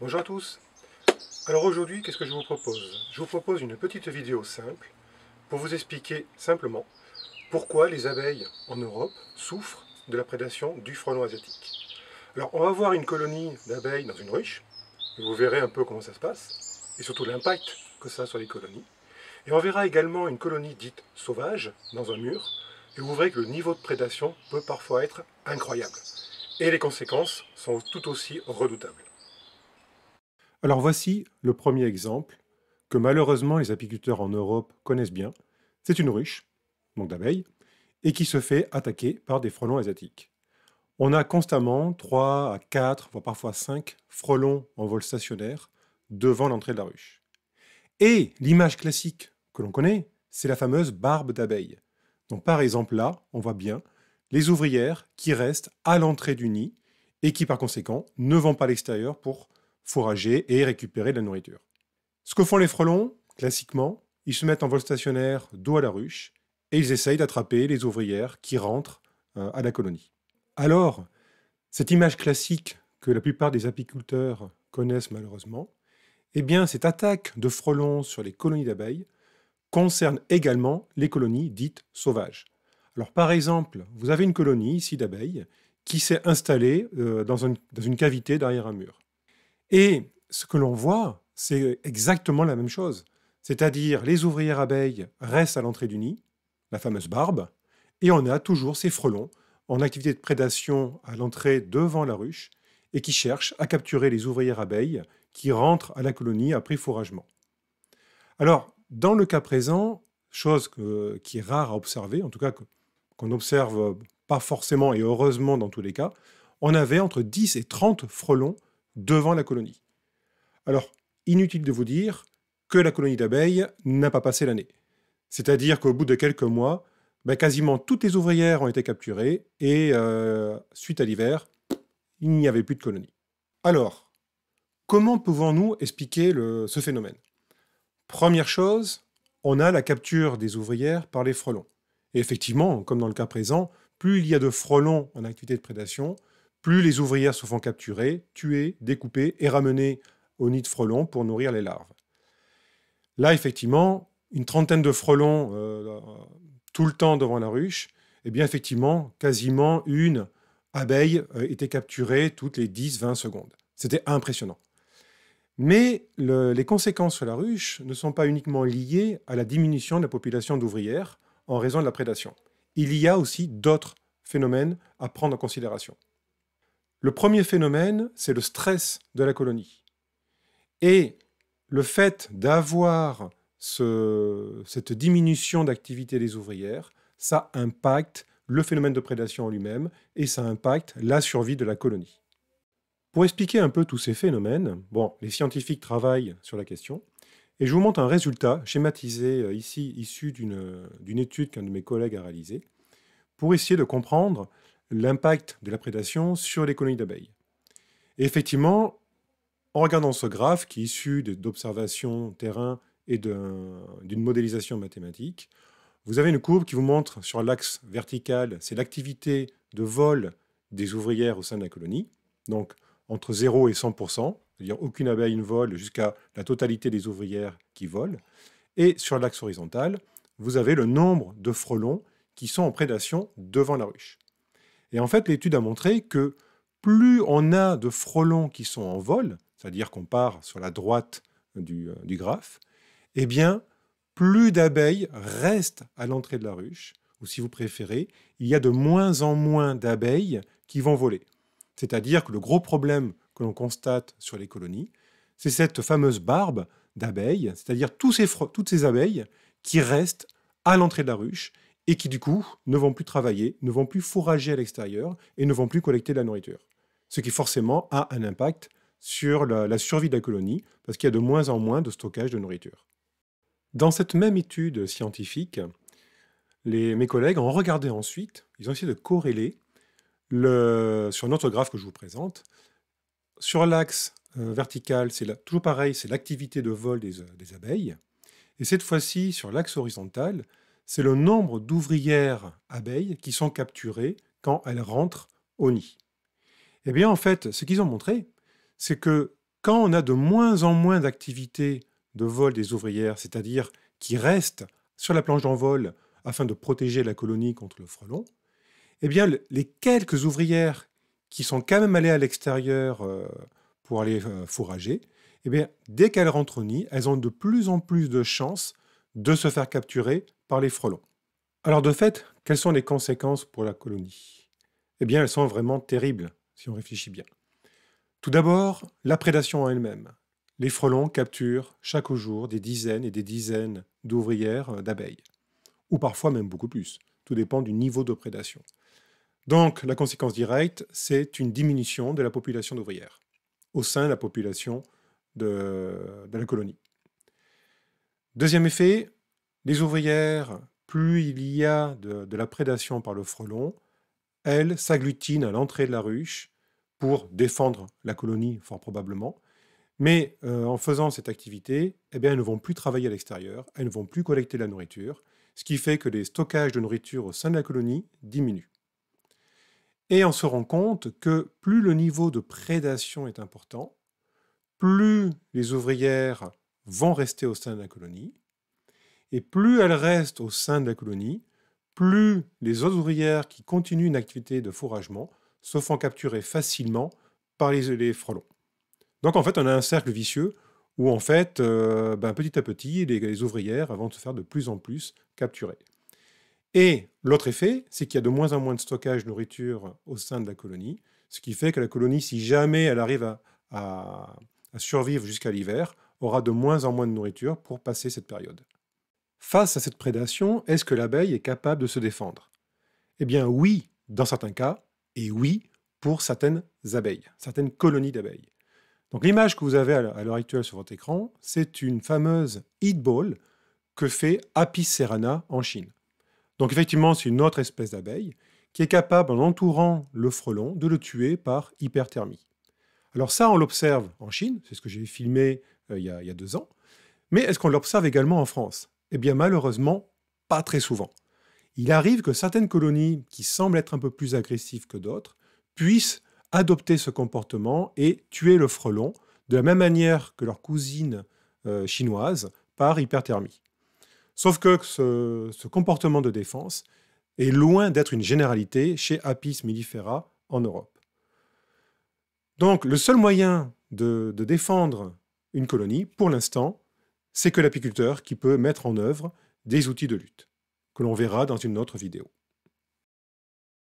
Bonjour à tous. Alors aujourd'hui, qu'est-ce que je vous propose? Je vous propose une petite vidéo simple pour vous expliquer simplement pourquoi les abeilles en Europe souffrent de la prédation du frelon asiatique. Alors on va voir une colonie d'abeilles dans une ruche, et vous verrez un peu comment ça se passe, et surtout l'impact que ça a sur les colonies. Et on verra également une colonie dite sauvage dans un mur, et vous verrez que le niveau de prédation peut parfois être incroyable. Et les conséquences sont tout aussi redoutables. Alors voici le premier exemple que malheureusement les apiculteurs en Europe connaissent bien. C'est une ruche, donc d'abeilles, et qui se fait attaquer par des frelons asiatiques. On a constamment 3 à 4, voire parfois 5 frelons en vol stationnaire devant l'entrée de la ruche. Et l'image classique que l'on connaît, c'est la fameuse barbe d'abeille. Donc par exemple là, on voit bien les ouvrières qui restent à l'entrée du nid et qui par conséquent ne vont pas à l'extérieur pour fourrager et récupérer de la nourriture. Ce que font les frelons, classiquement, ils se mettent en vol stationnaire dos à la ruche et ils essayent d'attraper les ouvrières qui rentrent à la colonie. Alors, cette image classique que la plupart des apiculteurs connaissent malheureusement, eh bien, cette attaque de frelons sur les colonies d'abeilles concerne également les colonies dites sauvages. Alors, par exemple, vous avez une colonie ici d'abeilles qui s'est installée dans une cavité derrière un mur. Et ce que l'on voit, c'est exactement la même chose. C'est-à-dire, les ouvrières abeilles restent à l'entrée du nid, la fameuse barbe, et on a toujours ces frelons en activité de prédation à l'entrée devant la ruche et qui cherchent à capturer les ouvrières abeilles qui rentrent à la colonie après fourragement. Alors, dans le cas présent, chose qui est rare à observer, en tout cas qu'on n'observe pas forcément et heureusement dans tous les cas, on avait entre 10 et 30 frelons devant la colonie. Alors, inutile de vous dire que la colonie d'abeilles n'a pas passé l'année. C'est-à-dire qu'au bout de quelques mois, quasiment toutes les ouvrières ont été capturées et suite à l'hiver, il n'y avait plus de colonie. Alors, comment pouvons-nous expliquer ce phénomène? Première chose, on a la capture des ouvrières par les frelons. Et effectivement, comme dans le cas présent, plus il y a de frelons en activité de prédation, plus les ouvrières se font capturer, tuer, découper et ramener au nid de frelons pour nourrir les larves. Là, effectivement, une trentaine de frelons tout le temps devant la ruche, eh bien, effectivement, quasiment une abeille était capturée toutes les 10-20 secondes. C'était impressionnant. Mais les conséquences sur la ruche ne sont pas uniquement liées à la diminution de la population d'ouvrières en raison de la prédation. Il y a aussi d'autres phénomènes à prendre en considération. Le premier phénomène, c'est le stress de la colonie. Et le fait d'avoir cette diminution d'activité des ouvrières, ça impacte le phénomène de prédation en lui-même et ça impacte la survie de la colonie. Pour expliquer un peu tous ces phénomènes, les scientifiques travaillent sur la question et je vous montre un résultat schématisé ici, issu d'une étude qu'un de mes collègues a réalisée pour essayer de comprendre l'impact de la prédation sur les colonies d'abeilles. Et effectivement, en regardant ce graphe qui est issu d'observations terrain et d'une modélisation mathématique, vous avez une courbe qui vous montre sur l'axe vertical, c'est l'activité de vol des ouvrières au sein de la colonie, donc entre 0 et 100%, c'est-à-dire aucune abeille ne vole jusqu'à la totalité des ouvrières qui volent. Et sur l'axe horizontal, vous avez le nombre de frelons qui sont en prédation devant la ruche. Et en fait, l'étude a montré que plus on a de frelons qui sont en vol, c'est-à-dire qu'on part sur la droite du graphe, eh bien, plus d'abeilles restent à l'entrée de la ruche, ou si vous préférez, il y a de moins en moins d'abeilles qui vont voler. C'est-à-dire que le gros problème que l'on constate sur les colonies, c'est cette fameuse barbe d'abeilles, c'est-à-dire toutes ces abeilles qui restent à l'entrée de la ruche et qui, du coup, ne vont plus travailler, ne vont plus fourrager à l'extérieur et ne vont plus collecter de la nourriture. Ce qui, forcément, a un impact sur la survie de la colonie, parce qu'il y a de moins en moins de stockage de nourriture. Dans cette même étude scientifique, mes collègues ont regardé ensuite, ils ont essayé de corréler sur notre graphe que je vous présente. Sur l'axe vertical, c'est toujours pareil, c'est l'activité de vol des abeilles. Et cette fois-ci, sur l'axe horizontal, c'est le nombre d'ouvrières abeilles qui sont capturées quand elles rentrent au nid. Eh bien, en fait, ce qu'ils ont montré, c'est que Quand on a de moins en moins d'activités de vol des ouvrières, c'est-à-dire qui restent sur la planche d'envol afin de protéger la colonie contre le frelon, eh bien, les quelques ouvrières qui sont quand même allées à l'extérieur pour aller fourrager, eh bien, dès qu'elles rentrent au nid, elles ont de plus en plus de chances de se faire capturer par les frelons. Alors de fait, quelles sont les conséquences pour la colonie? Eh bien, elles sont vraiment terribles, si on réfléchit bien. Tout d'abord, la prédation en elle-même. Les frelons capturent chaque jour des dizaines et des dizaines d'ouvrières d'abeilles, ou parfois même beaucoup plus. Tout dépend du niveau de prédation. Donc, la conséquence directe, c'est une diminution de la population d'ouvrières au sein de la population de la colonie. Deuxième effet, les ouvrières, plus il y a de la prédation par le frelon, elles s'agglutinent à l'entrée de la ruche pour défendre la colonie, fort probablement. Mais en faisant cette activité, eh bien, elles ne vont plus travailler à l'extérieur, elles ne vont plus collecter la nourriture, ce qui fait que les stockages de nourriture au sein de la colonie diminuent. Et on se rend compte que plus le niveau de prédation est important, plus les ouvrières vont rester au sein de la colonie, et plus elles restent au sein de la colonie, plus les autres ouvrières qui continuent une activité de fourragement se font capturer facilement par les frelons. Donc en fait, on a un cercle vicieux où en fait, petit à petit, les ouvrières vont se faire de plus en plus capturer. Et l'autre effet, c'est qu'il y a de moins en moins de stockage de nourriture au sein de la colonie, ce qui fait que la colonie, si jamais elle arrive à survivre jusqu'à l'hiver, aura de moins en moins de nourriture pour passer cette période. Face à cette prédation, est-ce que l'abeille est capable de se défendre? Eh bien oui, dans certains cas, et oui, pour certaines abeilles, certaines colonies d'abeilles. Donc l'image que vous avez à l'heure actuelle sur votre écran, c'est une fameuse heat ball que fait Apis cerana en Chine. Donc effectivement, c'est une autre espèce d'abeille qui est capable, en entourant le frelon, de le tuer par hyperthermie. Alors ça, on l'observe en Chine, c'est ce que j'ai filmé il y a 2 ans, mais est-ce qu'on l'observe également en France? Eh bien malheureusement, pas très souvent. Il arrive que certaines colonies qui semblent être un peu plus agressives que d'autres puissent adopter ce comportement et tuer le frelon de la même manière que leur cousine chinoise par hyperthermie. Sauf que ce comportement de défense est loin d'être une généralité chez Apis mellifera en Europe. Donc le seul moyen de défendre une colonie, pour l'instant, c'est que l'apiculteur qui peut mettre en œuvre des outils de lutte, que l'on verra dans une autre vidéo.